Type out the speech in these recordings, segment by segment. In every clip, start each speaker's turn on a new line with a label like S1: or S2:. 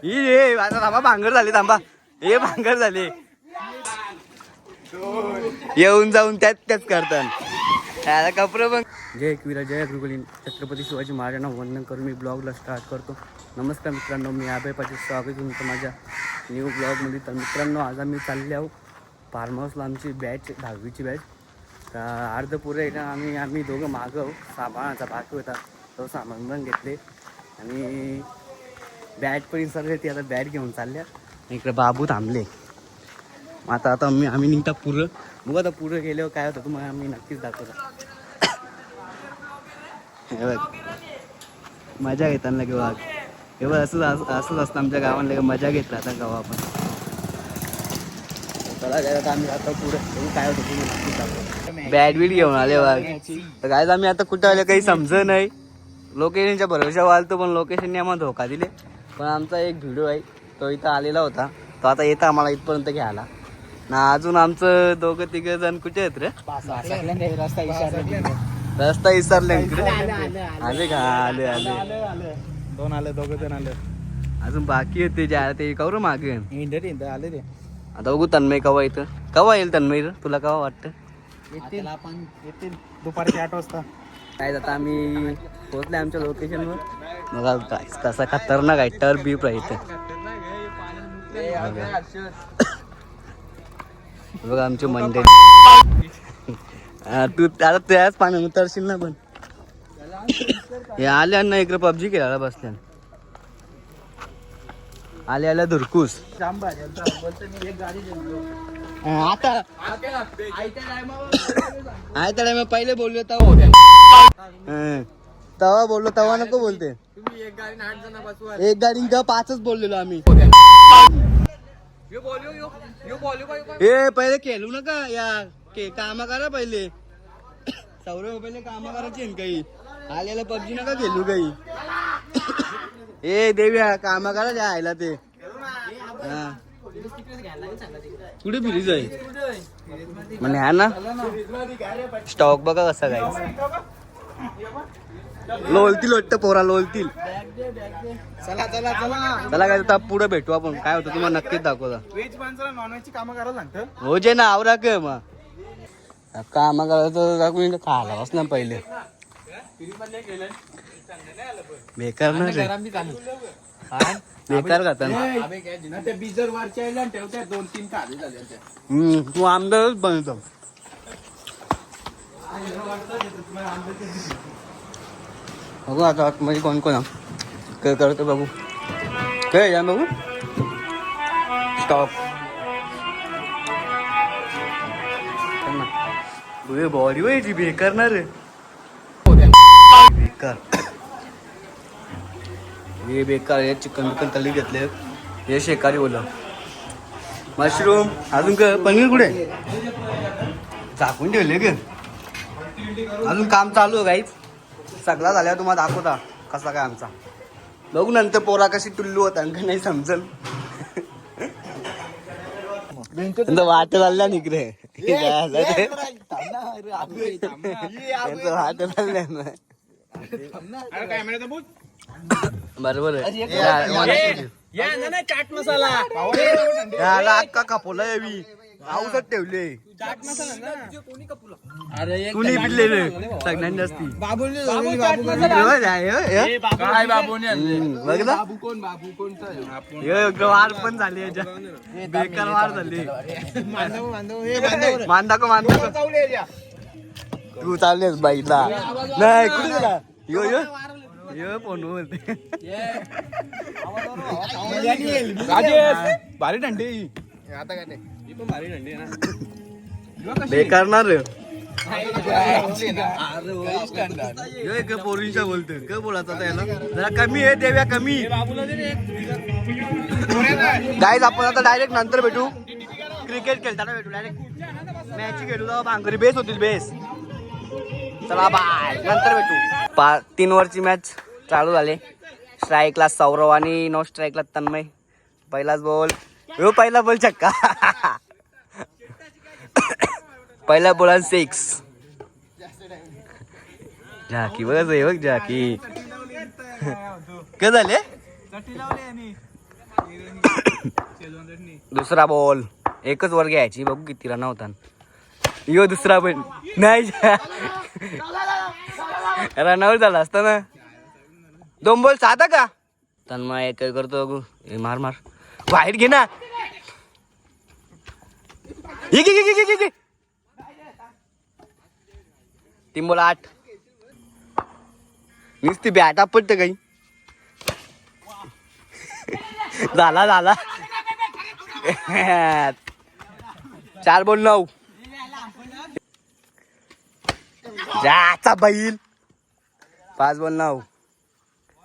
S1: ही आता थांबा भांगर झाली थांबा हे भांगर झाले येऊन जाऊन त्याच करतात कपडे पण जय एकवीरा जय गुरुकुली छत्रपती शिवाजी महाराजांना वंदन करून मी ब्लॉगला स्टार्ट करतो. नमस्कार मित्रांनो, मी अभय पाटील स्वागत तुमचं माझ्या न्यू ब्लॉगमध्ये. तर मित्रांनो आज आम्ही चालले आहो फार्म हाऊसला. आमची बॅच 10वीची बॅच. तर अर्ध पुरे आहे ना आम्ही दोघं मागं आहो. सामानाचा बाकी होता तो सामान पण घेतले आणि बॅट पण विसरले. ती आता बॅट घेऊन चालल्या. इकडे बाबू थांबले. आता आम्ही निघता पुरं बघू. आता पुरं गेल्यावर काय होतं तुम्हाला आम्ही नक्कीच दाखवतो. हे बघ मजा घेताना किंवा हे बघ असंच असतं आमच्या गावाला मजा घेतला आता गावा आपण. चला आता आम्ही आता पुरं काय होतं तुम्ही नक्कीच दाखवतो. बॅट बीट घेऊन आले बघ. तर काय आम्ही आता कुठं आले काही समजत नाही. लोकेशनच्या भरोशा वालतो पण लोकेशनने आम्हाला धोका दिले. पण आमचा एक व्हिडिओ आहे तो इथं आलेला होता. तो आता येतं आम्हाला इथपर्यंत घ्यायला ना. अजून आमचं दोघं तिघं जण कुठे आहेत रे? रस्ता विसरले आले का? आले दोन आले दोघं जण आले. अजून बाकी होते जे ते कवर मागे आले ते. आता बघू तन्मय कवा येतं. कवा येईल तन्मय? तुला कवा वाटतं? येतील दुपारचे 8 वाजता. काय आता आम्ही पोहोचले आमच्या लोकेशनवर. बघा काय कसा खतरनाक आहे. टर्फ बीप राहते बघा आमचे मंडळी. तू आता त्याच पाण्यात उतरशील ना. पण हे आल्या ना इकडे पबजी खेळायला बसल्या. आल्या धुरकूस आता टाइम पहिले बोललो तवा बोललो तवा नको बोलते. एक गाडी का 5च बोललेलो आम्ही. हे पहिले खेळू नका या काम करा पहिले. सौरव पहिले काम करायचे काही. आलेला पबजी नका खेळू काही. ए देव्या काम करा जायला ते. कुठे फिरीच आहे म्हणे हा ना. स्टॉक बघा कसा काय लोलतील वाटतं पोरा लोलतील. चला काय आता पुढे भेटू आपण. काय होतं तुम्हाला नक्कीच दाखवता. व्हेज माणसाला नॉन व्हेजची कामं करायला सांगतं हो जे ना आवरा का मग काम करायचं खायला बस ना पहिले. बेकार ना बेकार खाता तू आमदारच बनतो. बघू आता म्हणजे कोण कोण करतो बघू. काय या बघू स्टॉप बॉडी व्हायची बेकार ना रे. बेकार हे बेकार हे चिकन बिकन तली घेतले. हे शेकारी बोला मशरूम. अजून का पनीर कुठे झाकून ठेवले ग. अजून काम चालू आहे गाईच. सगळा झाल्यावर तुम्हाला दाखवता कसा काय आमचा. बघू नंतर पोरा कशी टुल्लू होता का नाही समजल. वाट चालल्या निकडे वाट चालल्या बरोबर आहे. चाट मसाला अक्का कापोला यावी औषध ठेवले. कुणी पिल्ले रे सगळ्यात जास्ती वार पण झाली. बेकार वार झाली. मांदाको मांदाको तू चाललेस बाईला नाही कुठे गेला. यो यो यो फोन बोलते भारी थंडी. आता काय नाही पण भारी थंडी ना. बेकार ना रे पोरींच्या बोलते काय बोलायचं आता याला जरा कमी आहे. देव्या कमी गाईज. आपण आता डायरेक्ट नंतर भेटू. क्रिकेट खेळताना भेटू. डायरेक्ट मॅच खेळू जाऊ. भांगरी बेस होतील बेस. चला बाय नंतर भेटू. 3 ओव्हरची मॅच चालू झाले. स्ट्राईकला सौरव आणि नो स्ट्राईकला तन्मय. पहिलाच बॉल हो पहिला बॉल छक्का. पहिला बॉल 6. झाकी बघ बघ झाकी काय झाले. दुसरा बॉल, एकच वर घ्यायची, बघू किती रन होता. यो दुसरा पण नाही, रनआउट झाला असता ना. 2 बॉल 7 का. तन्मय एक करतो बघू. मार मार, बाहेर घे ना. घे घे घे घे घे. 3 बॉल 8. नुसती बॅट आपटते काही. झाला झाला. 4 बॉल 9. जाचा बैल. 5 बॉल 9.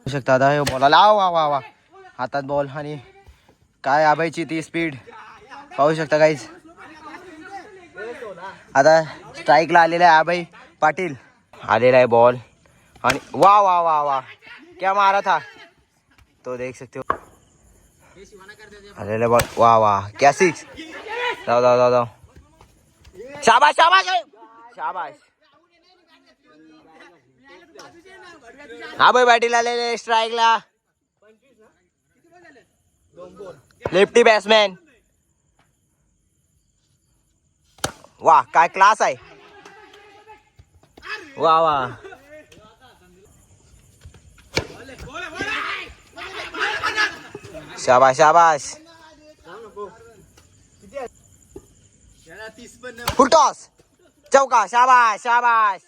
S2: शकता आता बॉलाला वा वा वा हातात बॉल आणि काय आबायची ती स्पीड पाहू शकता काहीच. आता स्ट्राईकला आलेला आहे आबाई पाटील. आलेला आहे बॉल आणि वा वा वा वा क्या मारा था तो, देख सकते हो. आलेला बॉल वा वा क्या 6. जाओ जाओ जाओ जाओ. शाबाश शाबाश शाबाश. आबाई पाटील आलेले स्ट्राईकला. Lefty batsman. वा काय क्लास आहे. वा वा. शाबाश शाबाश. फुलटॉस चौका. शाबाश शाबाश.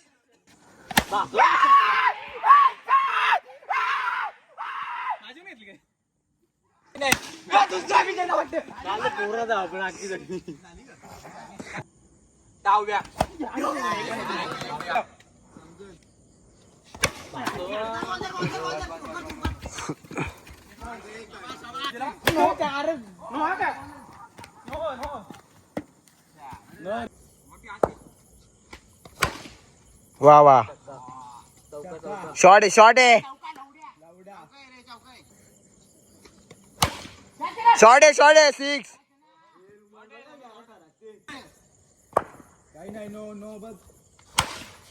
S2: वा वा. शॉट आहे शॉट आहे शॉट आहे शॉट आहे. 6.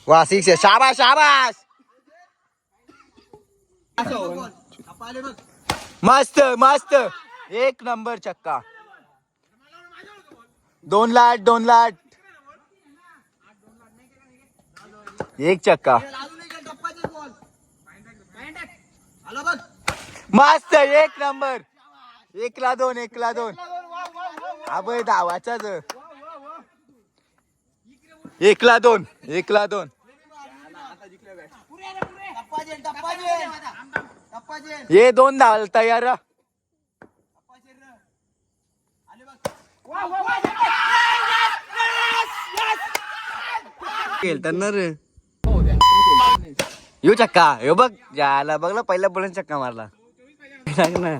S2: वा 6 आहे. शाबाश शाबाश. मस्त मस्त. 1 नंबर छक्का. 2 लाट 2 लाट. 1 छक्का. मस्त 1 नंबर. 1 ला 2 1 ला 2. अबे धावाचाच. 1 ला 2 1 ला 2. ये 2 धावायला तयार. खेळताना रे यो चक्का. यो बघ जायला बघ ना, पहिला बोलून चक्का मारला ना.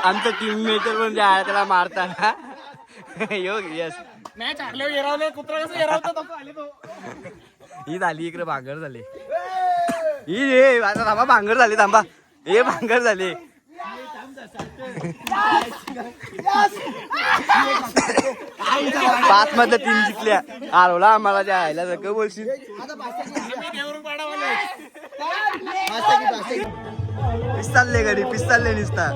S2: आमचं टीम मेटर पण जायला त्याला मारताना. यो यस
S3: मॅच हारल्यावर एरावले कुत्रा कसं एरावतो तसं आले तो.
S1: ही झाली इकडे भांगर झाली. ही आता थांबा भांगर झाली. थांबा हे भांगर झाली. 5 मध्ये 3 जिंकल्या. आरवला आम्हाला जायला सगळं बोलशील. पिस्ताल्ले गडी पिस्ताल्ले निसता.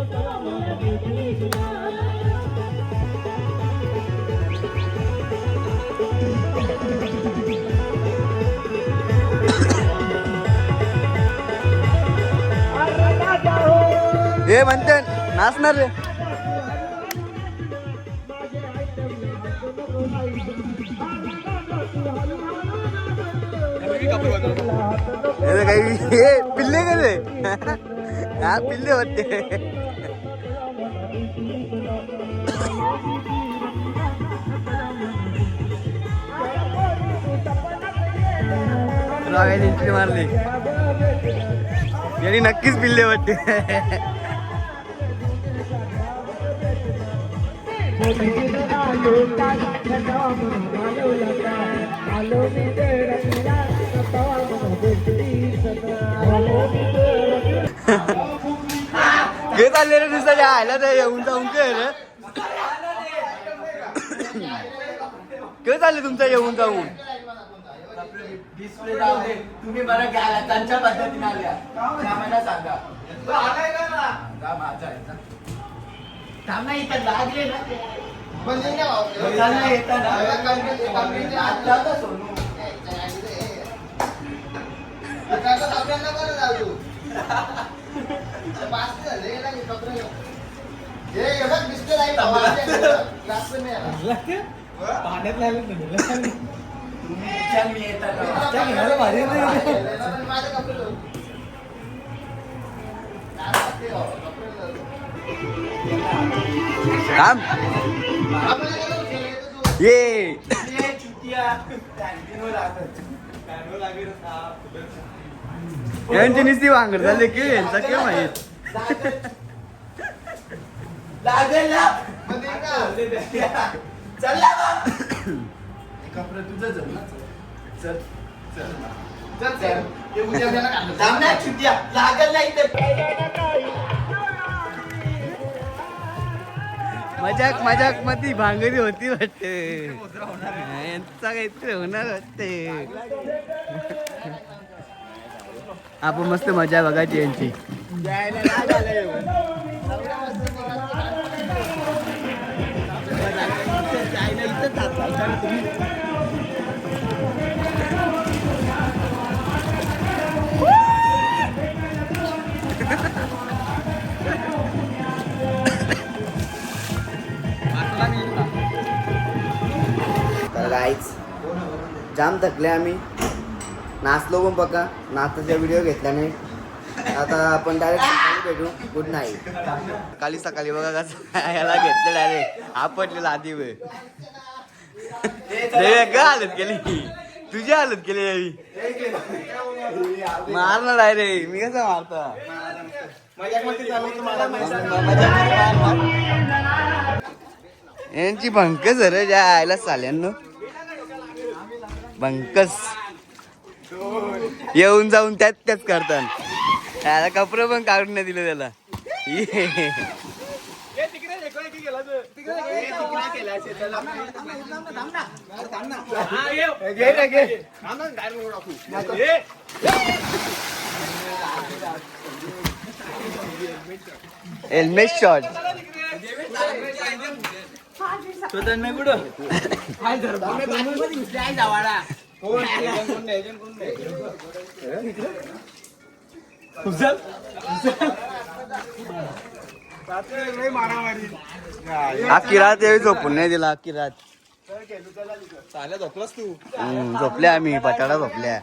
S1: हे म्हणते नाचणार रे. काही हे पिल्ले का रे. हा पिल्ले होते. एंट्री मारली यांनी. नक्कीच पिल्ले वाटते. घेत आले रे दिसत आयला तर येऊन जाऊन रे. काय चाललं तुमचं येऊन जाऊन?
S2: तुम्ही बरं घ्या त्यांच्या पद्धतीने आल्या आम्हाला सांगा थांब ना इथं लागले ना
S3: पाण्यात लागले
S1: काम ये यांची नुसती वांगड झाले की यांचा काय माहित
S2: लागेल ना चल कपडे तुझं चल ना चल चल चल चल ते उद्या थांब ना छुट्या लागेल ना इथे
S1: मजाक मजाक मध्ये भांगडी होती वाटते यांचा काहीतरी होणार वाटते आपण मस्त मजा बघायची यांची गाईच जाम थकले आम्ही नाचलो पण बघा नाचाचा व्हिडिओ घेतला नाही आता आपण डायरेक्ट सकाळी भेटू गुड नाईट काली सकाळी बघा कसं याला घेतलं डायरेक्ट आपटलेला आधी वेळ काय हालत केली तुझी हालत केली मारणार डायरेक्ट मी कसं मारता यांची भंकस रे ज्या आयला साल्यांनो भंकस येऊन जाऊन त्याच करतात त्याला कपडे पण काढून नाही दिले त्याला हेल्मेट शॉट अख्खी रात यावी झोपून नाही दिला अख्खी रात
S3: झोपलास तू
S1: झोपल्या आम्ही पटाडा झोपल्या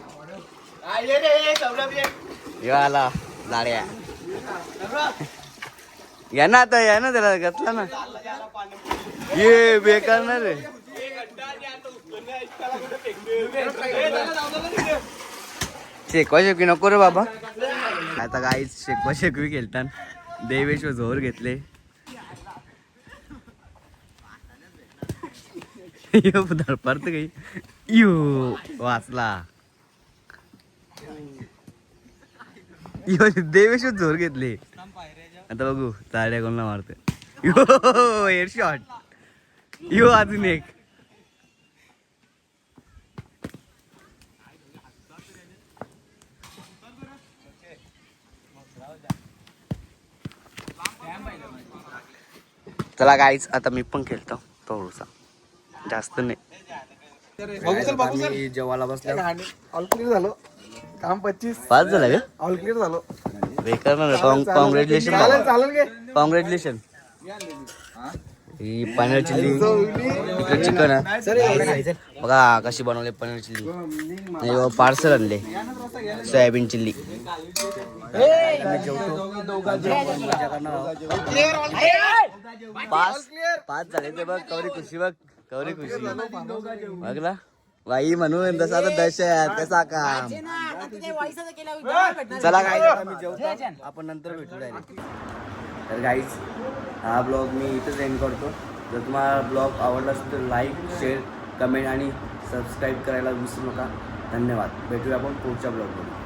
S1: आला लाड्या या ना आता या ना त्याला घेतला ना ये बेकार ना रे शेकवा शेकवी नको रे बाबा आता काहीच शेकवा शेकवी खेळतात देवेश्वर जोर घेतले धडपडत काही यो वाचला यो देवेश्वर जोर घेतले आता बघू ताड्या कोणला मारते यो हेड शॉट यो अजून एक चला गाईच आता मी पण खेळतो थोडसा जास्त नाही जेवायला बसल्या
S3: ऑल क्लिअर झालो काम 25
S1: पाच झाला का
S3: ऑल क्लिअर झालो
S1: बेकार ना कॉंग्रॅच्युलेशन
S3: चालेल गे
S1: कॉंग्रॅच्युलेशन ही पनीर चिल्ली इकडे चिकन आहे बघा कशी बनवले पनीर चिल्ली पार्सल आणले सोयाबीन चिल्ली पाच झाले ते बघ कवरी खुशी बघ कवरी खुशी बघला बाई म्हणून जसा आता दशत कसा काम चला काय मी जेवतो आपण नंतर भेटू डायरेक्ट तर गाईज हा ब्लॉग मी इथंच एंड करतो जर तुम्हाला ब्लॉग आवडला असेल तर लाईक शेअर कमेंट आणि सबस्क्राईब करायला विसरू नका धन्यवाद भेटूया आपण पुढच्या ब्लॉगमध्ये